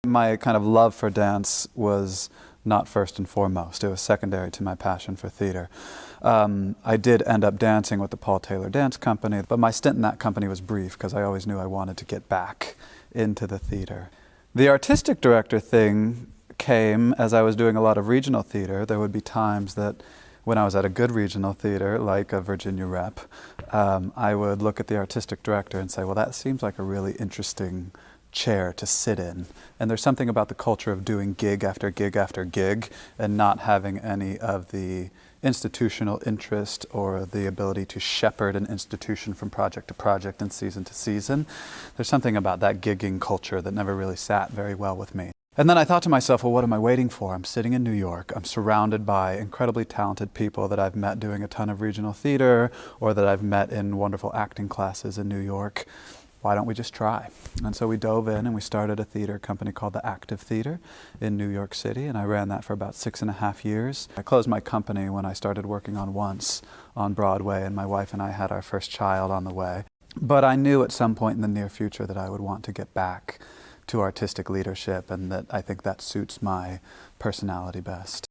My kind of love for dance was not first and foremost. It was secondary to my passion for theater. I did end up dancing with the Paul Taylor Dance Company, but my stint in that company was brief because I always knew I wanted to get back into the theater. The artistic director thing came as I was doing a lot of regional theater. There would be times that when I was at a good regional theater, like a Virginia Rep, I would look at the artistic director and say, well, that seems like a really interesting chair to sit in. And there's something about the culture of doing gig after gig after gig and not having any of the institutional interest or the ability to shepherd an institution from project to project and season to season. There's something about that gigging culture that never really sat very well with me. And then I thought to myself, well, what am I waiting for? I'm sitting in New York. I'm surrounded by incredibly talented people that I've met doing a ton of regional theater or that I've met in wonderful acting classes in New York. Why don't we just try? And so we dove in and we started a theater company called the Active Theater in New York City, and I ran that for about 6.5 years. I closed my company when I started working on Once on Broadway, and my wife and I had our first child on the way. But I knew at some point in the near future that I would want to get back to artistic leadership, and that I think that suits my personality best.